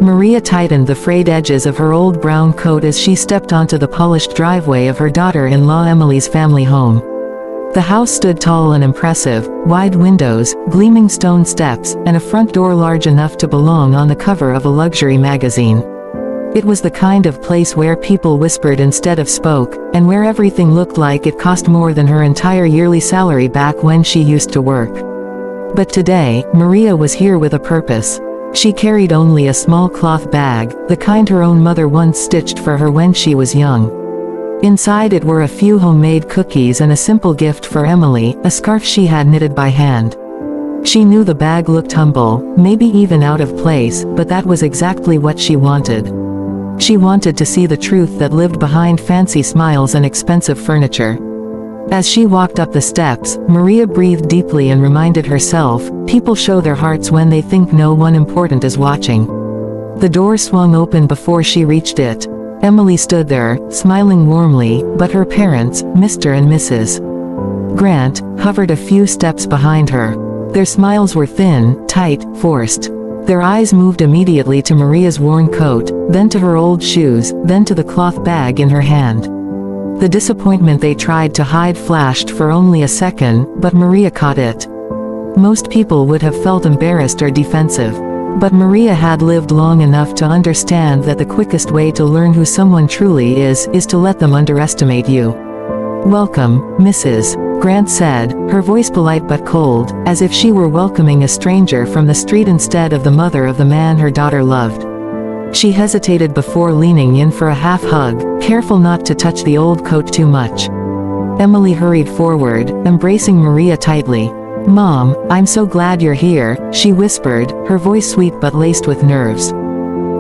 Maria tightened the frayed edges of her old brown coat as she stepped onto the polished driveway of her daughter-in-law Emily's family home. The house stood tall and impressive, wide windows, gleaming stone steps, and a front door large enough to belong on the cover of a luxury magazine. It was the kind of place where people whispered instead of spoke, and where everything looked like it cost more than her entire yearly salary back when she used to work. But today, Maria was here with a purpose. She carried only a small cloth bag, the kind her own mother once stitched for her when she was young. Inside it were a few homemade cookies and a simple gift for Emily, a scarf she had knitted by hand. She knew the bag looked humble, maybe even out of place, but that was exactly what she wanted. She wanted to see the truth that lived behind fancy smiles and expensive furniture. As she walked up the steps, Maria breathed deeply and reminded herself, people show their hearts when they think no one important is watching. The door swung open before she reached it. Emily stood there, smiling warmly, but her parents, Mr. and Mrs. Grant, hovered a few steps behind her. Their smiles were thin, tight, forced. Their eyes moved immediately to Maria's worn coat, then to her old shoes, then to the cloth bag in her hand. The disappointment they tried to hide flashed for only a second, but Maria caught it. Most people would have felt embarrassed or defensive. But Maria had lived long enough to understand that the quickest way to learn who someone truly is to let them underestimate you. "Welcome, Mrs. Grant said, her voice polite but cold, as if she were welcoming a stranger from the street instead of the mother of the man her daughter loved. She hesitated before leaning in for a half-hug, careful not to touch the old coat too much. Emily hurried forward, embracing Maria tightly. "Mom, I'm so glad you're here," she whispered, her voice sweet but laced with nerves.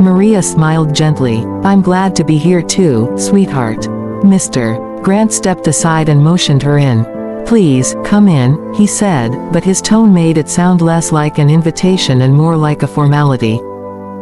Maria smiled gently. "I'm glad to be here too, sweetheart." Mr. Grant stepped aside and motioned her in. "Please, come in," he said, but his tone made it sound less like an invitation and more like a formality.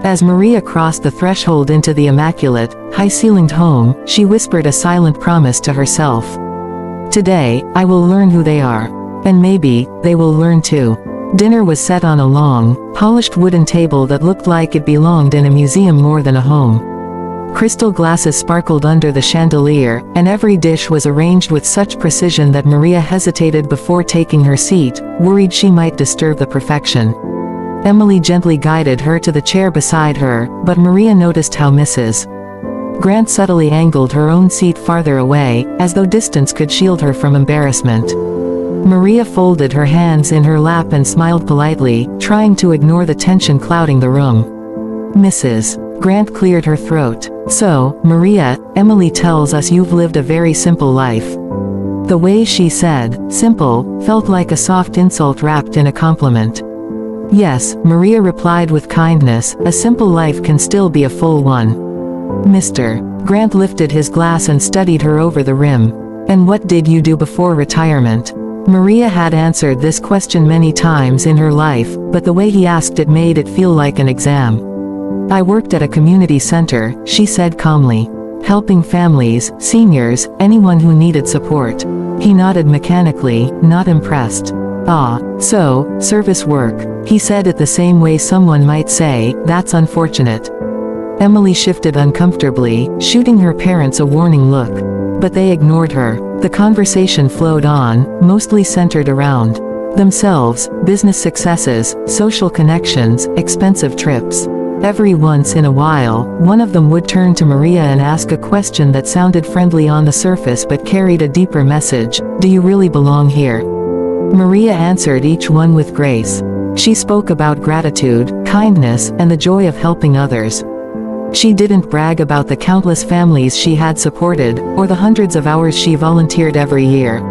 As Maria crossed the threshold into the immaculate, high-ceilinged home, she whispered a silent promise to herself. "Today, I will learn who they are. And maybe, they will learn too." Dinner was set on a long, polished wooden table that looked like it belonged in a museum more than a home. Crystal glasses sparkled under the chandelier, and every dish was arranged with such precision that Maria hesitated before taking her seat, worried she might disturb the perfection. Emily gently guided her to the chair beside her, but Maria noticed how Mrs. Grant subtly angled her own seat farther away, as though distance could shield her from embarrassment. Maria folded her hands in her lap and smiled politely, trying to ignore the tension clouding the room. Mrs. Grant cleared her throat. "So, Maria, Emily tells us you've lived a very simple life." The way she said, "simple," felt like a soft insult wrapped in a compliment. "Yes," Maria replied with kindness, "a simple life can still be a full one." Mr. Grant lifted his glass and studied her over the rim. "And what did you do before retirement?" Maria had answered this question many times in her life, but the way he asked it made it feel like an exam. "I worked at a community center," she said calmly. "Helping families, seniors, anyone who needed support." He nodded mechanically, not impressed. "Ah, so, service work," he said it the same way someone might say, "That's unfortunate." Emily shifted uncomfortably, shooting her parents a warning look. But they ignored her. The conversation flowed on, mostly centered around themselves, business successes, social connections, expensive trips. Every once in a while, one of them would turn to Maria and ask a question that sounded friendly on the surface but carried a deeper message. "Do you really belong here?" Maria answered each one with grace. She spoke about gratitude, kindness, and the joy of helping others. She didn't brag about the countless families she had supported, or the hundreds of hours she volunteered every year.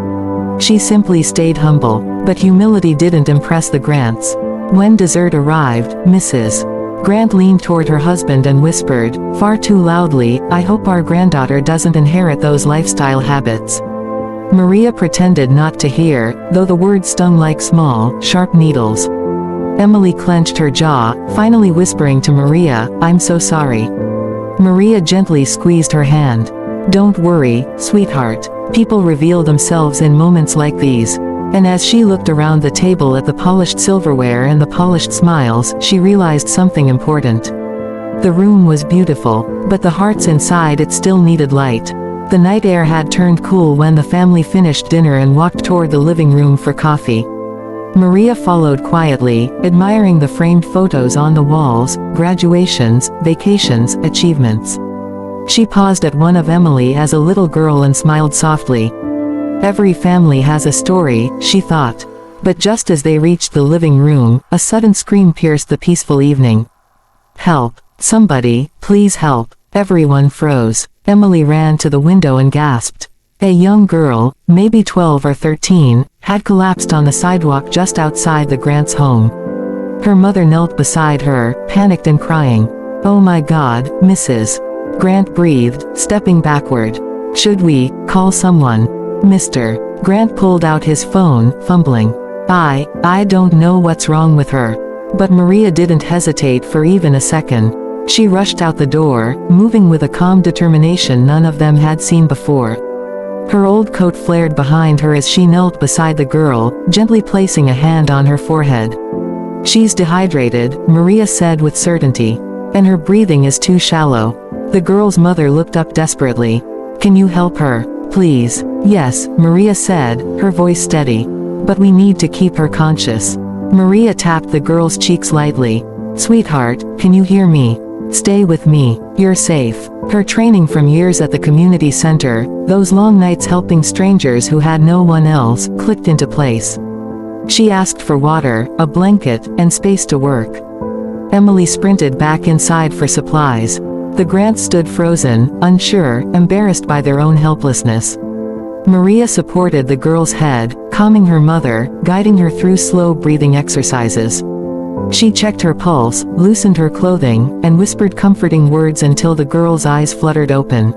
She simply stayed humble, but humility didn't impress the Grants. When dessert arrived, Mrs. Grant leaned toward her husband and whispered, far too loudly, "I hope our granddaughter doesn't inherit those lifestyle habits." Maria pretended not to hear, though the words stung like small, sharp needles. Emily clenched her jaw, finally whispering to Maria, "I'm so sorry." Maria gently squeezed her hand. "Don't worry, sweetheart. People reveal themselves in moments like these." And as she looked around the table at the polished silverware and the polished smiles, she realized something important. The room was beautiful, but the hearts inside it still needed light. The night air had turned cool when the family finished dinner and walked toward the living room for coffee. Maria followed quietly, admiring the framed photos on the walls, graduations, vacations, achievements. She paused at one of Emily as a little girl and smiled softly. Every family has a story, she thought. But just as they reached the living room, a sudden scream pierced the peaceful evening. "Help! Somebody, please help!" Everyone froze. Emily ran to the window and gasped. A young girl, maybe 12 or 13, had collapsed on the sidewalk just outside the Grants' home. Her mother knelt beside her, panicked and crying. "Oh my God, Mrs. Grant breathed, stepping backward. "Should we call someone?" Mr. Grant pulled out his phone, fumbling. I don't know what's wrong with her." But Maria didn't hesitate for even a second. She rushed out the door, moving with a calm determination none of them had seen before. Her old coat flared behind her as she knelt beside the girl, gently placing a hand on her forehead. "She's dehydrated," Maria said with certainty. "And her breathing is too shallow." The girl's mother looked up desperately. "Can you help her, please?" "Yes," Maria said, her voice steady. "But we need to keep her conscious." Maria tapped the girl's cheeks lightly. "Sweetheart, can you hear me? Stay with me. You're safe." Her training from years at the community center, those long nights helping strangers who had no one else, clicked into place. She asked for water, a blanket, and space to work. Emily sprinted back inside for supplies. The Grants stood frozen, unsure, embarrassed by their own helplessness. Maria supported the girl's head, calming her mother, guiding her through slow breathing exercises. She checked her pulse, loosened her clothing, and whispered comforting words until the girl's eyes fluttered open.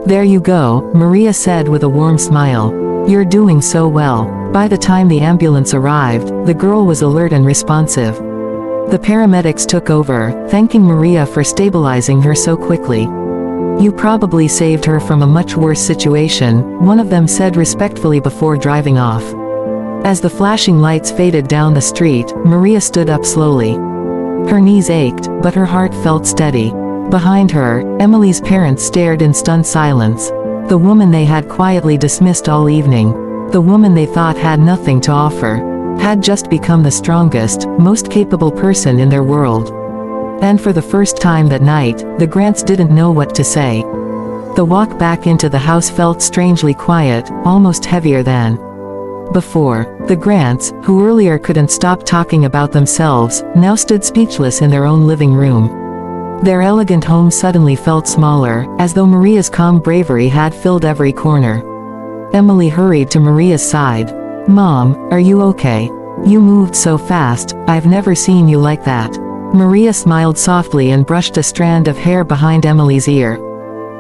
"There you go," Maria said with a warm smile. "You're doing so well." By the time the ambulance arrived, the girl was alert and responsive. The paramedics took over, thanking Maria for stabilizing her so quickly. "You probably saved her from a much worse situation," one of them said respectfully before driving off. As the flashing lights faded down the street, Maria stood up slowly. Her knees ached, but her heart felt steady. Behind her, Emily's parents stared in stunned silence. The woman they had quietly dismissed all evening, the woman they thought had nothing to offer, had just become the strongest, most capable person in their world. And for the first time that night, the Grants didn't know what to say. The walk back into the house felt strangely quiet, almost heavier than before. The Grants, who earlier couldn't stop talking about themselves, now stood speechless in their own living room. Their elegant home suddenly felt smaller, as though Maria's calm bravery had filled every corner. Emily hurried to Maria's side. "Mom, are you okay? You moved so fast, I've never seen you like that." Maria smiled softly and brushed a strand of hair behind Emily's ear.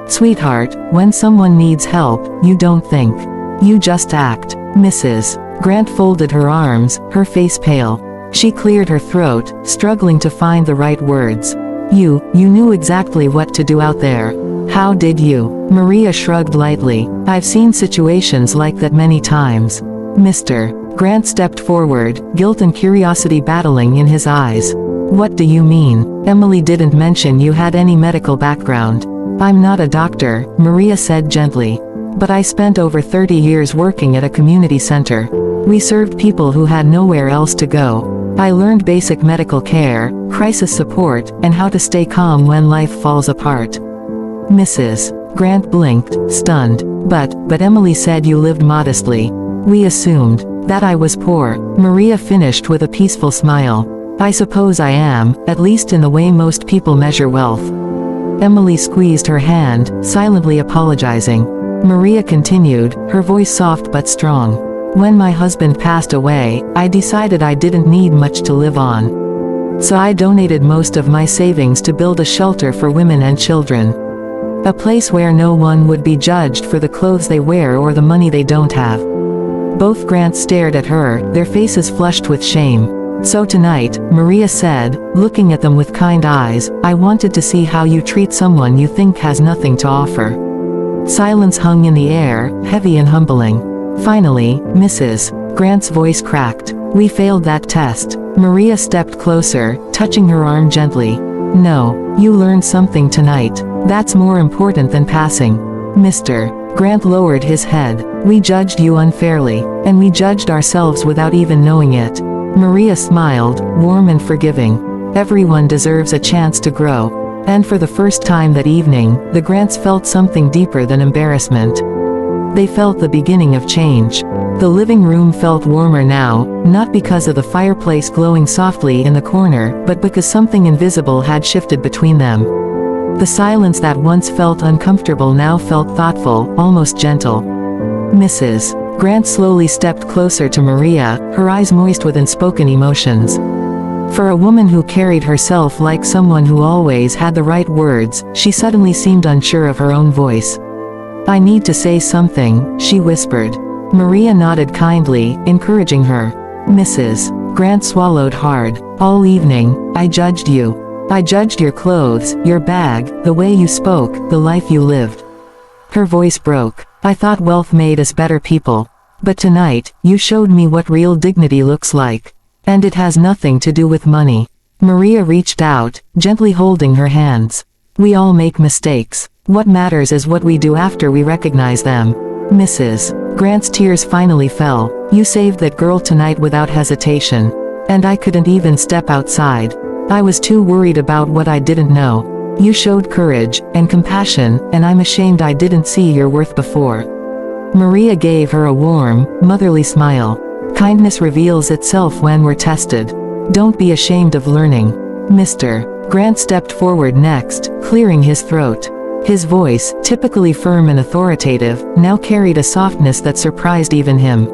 "Sweetheart, when someone needs help, you don't think. You just act." Mrs. Grant folded her arms, her face pale. She cleared her throat, struggling to find the right words. You knew exactly what to do out there. How did you?" Maria shrugged lightly. "I've seen situations like that many times." Mr. Grant stepped forward, guilt and curiosity battling in his eyes. "What do you mean? Emily didn't mention you had any medical background." "I'm not a doctor," Maria said gently. "But I spent over 30 years working at a community center. We served people who had nowhere else to go. I learned basic medical care, crisis support, and how to stay calm when life falls apart." Mrs. Grant blinked, stunned. But Emily said you lived modestly. We assumed that I was poor." Maria finished with a peaceful smile. "I suppose I am, at least in the way most people measure wealth." Emily squeezed her hand, silently apologizing. Maria continued, her voice soft but strong. "When my husband passed away, I decided I didn't need much to live on. So I donated most of my savings to build a shelter for women and children. A place where no one would be judged for the clothes they wear or the money they don't have." Both Grants stared at her, their faces flushed with shame. "So tonight," Maria said, looking at them with kind eyes, "I wanted to see how you treat someone you think has nothing to offer." Silence hung in the air, heavy and humbling. Finally, Mrs. Grant's voice cracked. "We failed that test." Maria stepped closer, touching her arm gently. No, you learned something tonight. That's more important than passing. Mr. Grant lowered his head. We judged you unfairly, and we judged ourselves without even knowing it. Maria smiled, warm and forgiving. Everyone deserves a chance to grow. And for the first time that evening, the Grants felt something deeper than embarrassment. They felt the beginning of change. The living room felt warmer now, not because of the fireplace glowing softly in the corner, but because something invisible had shifted between them. The silence that once felt uncomfortable now felt thoughtful, almost gentle. Mrs. Grant slowly stepped closer to Maria, her eyes moist with unspoken emotions. For a woman who carried herself like someone who always had the right words, she suddenly seemed unsure of her own voice. I need to say something, she whispered. Maria nodded kindly, encouraging her. Mrs. Grant swallowed hard. All evening, I judged you. I judged your clothes, your bag, the way you spoke, the life you lived. Her voice broke. I thought wealth made us better people. But tonight, you showed me what real dignity looks like. And it has nothing to do with money. Maria reached out, gently holding her hands. We all make mistakes. What matters is what we do after we recognize them. Mrs. Grant's tears finally fell. You saved that girl tonight without hesitation. And I couldn't even step outside. I was too worried about what I didn't know. You showed courage and compassion, and I'm ashamed I didn't see your worth before. Maria gave her a warm, motherly smile. Kindness reveals itself when we're tested. Don't be ashamed of learning. Mr. Grant stepped forward next, clearing his throat. His voice, typically firm and authoritative, now carried a softness that surprised even him.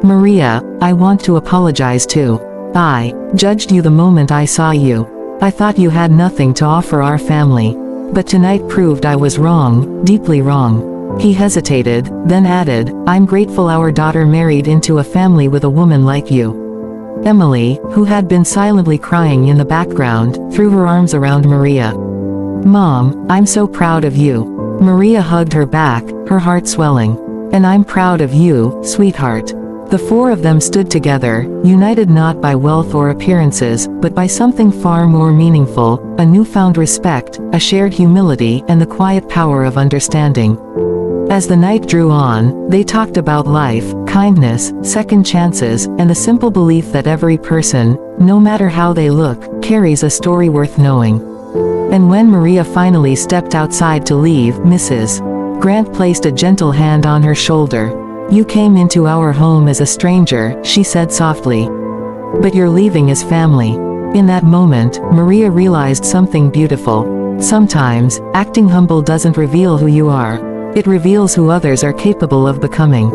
Maria, I want to apologize too. I judged you the moment I saw you. I thought you had nothing to offer our family. But tonight proved I was wrong, deeply wrong. He hesitated, then added, I'm grateful our daughter married into a family with a woman like you. Emily, who had been silently crying in the background, threw her arms around Maria. Mom, I'm so proud of you. Maria hugged her back, her heart swelling. And I'm proud of you, sweetheart. The four of them stood together, united not by wealth or appearances, but by something far more meaningful, a newfound respect, a shared humility, and the quiet power of understanding. As the night drew on, they talked about life, kindness, second chances, and the simple belief that every person, no matter how they look, carries a story worth knowing. And when Maria finally stepped outside to leave, Mrs. Grant placed a gentle hand on her shoulder. You came into our home as a stranger, she said softly. But you're leaving as family. In that moment, Maria realized something beautiful. Sometimes, acting humble doesn't reveal who you are. It reveals who others are capable of becoming.